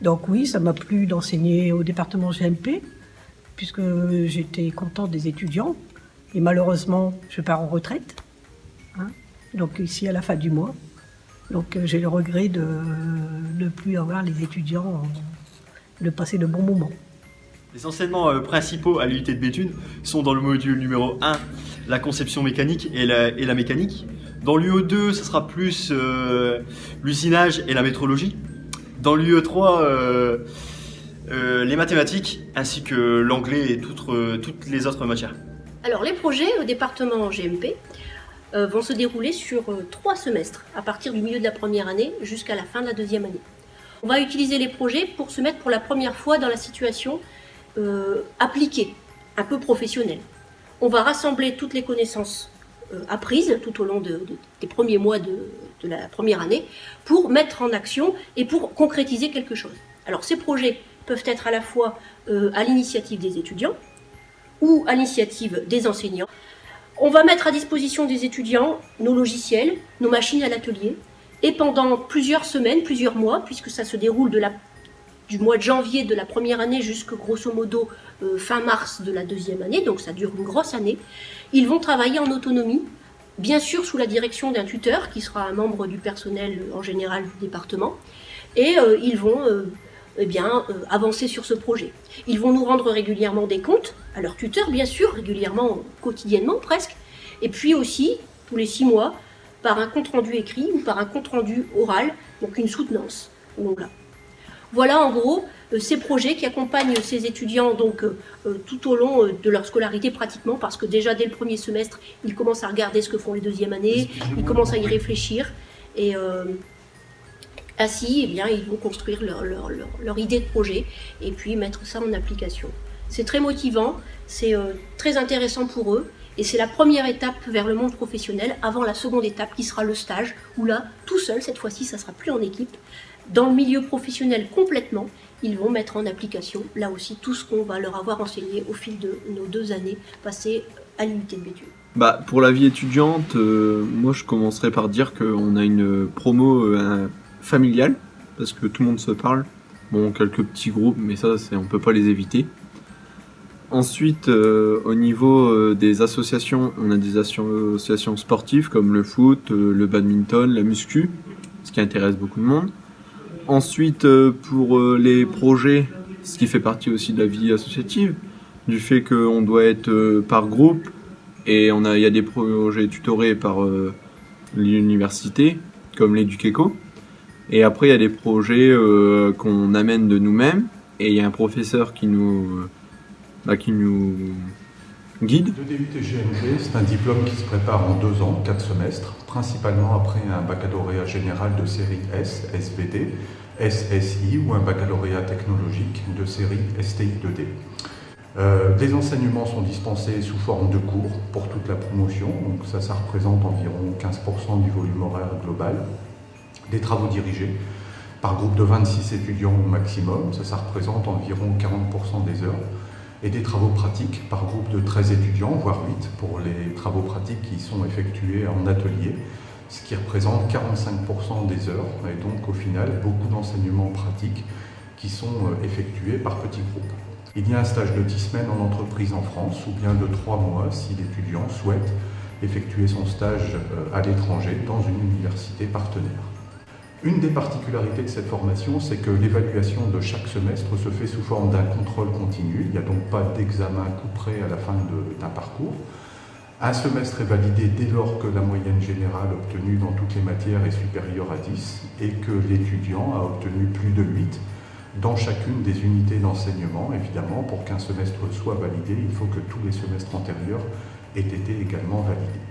Donc oui, ça m'a plu d'enseigner au département GMP, puisque j'étais contente des étudiants. Et malheureusement, je pars en retraite, hein, donc ici à la fin du mois. Donc j'ai le regret de ne plus avoir les étudiants, de passer de bons moments. Les enseignements principaux à l'UIT de Béthune sont dans le module numéro 1, la conception mécanique et la mécanique. Dans l'UE2, ce sera plus l'usinage et la métrologie. Dans l'UE3, les mathématiques ainsi que l'anglais et toutes les autres matières. Alors les projets au département GMP vont se dérouler sur 3 semestres, à partir du milieu de la première année jusqu'à la fin de la deuxième année. On va utiliser les projets pour se mettre pour la première fois dans la situation appliquée, un peu professionnelle. On va rassembler toutes les connaissances apprises tout au long des premiers mois de la première année pour mettre en action et pour concrétiser quelque chose. Alors ces projets peuvent être à la fois à l'initiative des étudiants ou à l'initiative des enseignants. On va mettre à disposition des étudiants nos logiciels, nos machines à l'atelier, et pendant plusieurs semaines, plusieurs mois, puisque ça se déroule du mois de janvier de la première année jusqu'à grosso modo fin mars de la deuxième année, donc ça dure une grosse année, ils vont travailler en autonomie, bien sûr sous la direction d'un tuteur qui sera un membre du personnel en général du département, et ils vont avancer sur ce projet. Ils vont nous rendre régulièrement des comptes, à leur tuteur bien sûr, régulièrement, quotidiennement presque, et puis aussi, tous les 6 mois, par un compte-rendu écrit ou par un compte-rendu oral, donc une soutenance. Donc là. Voilà en gros ces projets qui accompagnent ces étudiants donc, tout au long de leur scolarité pratiquement, parce que déjà dès le premier semestre, ils commencent à regarder ce que font les deuxièmes années, ils commencent à y réfléchir, et ainsi, eh bien, ils vont construire leur idée de projet et puis mettre ça en application. C'est très motivant, c'est très intéressant pour eux, et c'est la première étape vers le monde professionnel avant la seconde étape qui sera le stage, où là, tout seul, cette fois-ci, ça ne sera plus en équipe, dans le milieu professionnel complètement, ils vont mettre en application, là aussi, tout ce qu'on va leur avoir enseigné au fil de nos 2 années passées à l'UIT de Béthune. Pour la vie étudiante, moi je commencerai par dire qu'on a une promo familiale, parce que tout le monde se parle. Bon, quelques petits groupes, mais ça, on peut pas les éviter. Ensuite, au niveau des associations, on a des associations sportives comme le foot, le badminton, la muscu, ce qui intéresse beaucoup de monde. Ensuite, pour les projets, ce qui fait partie aussi de la vie associative, du fait qu'on doit être par groupe, et il y a des projets tutorés par l'université, comme l'Eduqueco. Et après, il y a des projets qu'on amène de nous-mêmes, et il y a un professeur qui nous guide. Le DUT GMG, c'est un diplôme qui se prépare en 2 ans, 4 semestres, principalement après un baccalauréat général de série S, SVD, SSI ou un baccalauréat technologique de série STI 2D. Les enseignements sont dispensés sous forme de cours pour toute la promotion, donc ça représente environ 15% du volume horaire global. Des travaux dirigés par groupe de 26 étudiants au maximum, ça représente environ 40% des heures. Et des travaux pratiques par groupe de 13 étudiants, voire 8, pour les travaux pratiques qui sont effectués en atelier, ce qui représente 45% des heures, et donc au final, beaucoup d'enseignements pratiques qui sont effectués par petits groupes. Il y a un stage de 10 semaines en entreprise en France, ou bien de 3 mois si l'étudiant souhaite effectuer son stage à l'étranger dans une université partenaire. Une des particularités de cette formation, c'est que l'évaluation de chaque semestre se fait sous forme d'un contrôle continu. Il n'y a donc pas d'examen couperé à la fin d'un parcours. Un semestre est validé dès lors que la moyenne générale obtenue dans toutes les matières est supérieure à 10 et que l'étudiant a obtenu plus de 8 dans chacune des unités d'enseignement. Évidemment, pour qu'un semestre soit validé, il faut que tous les semestres antérieurs aient été également validés.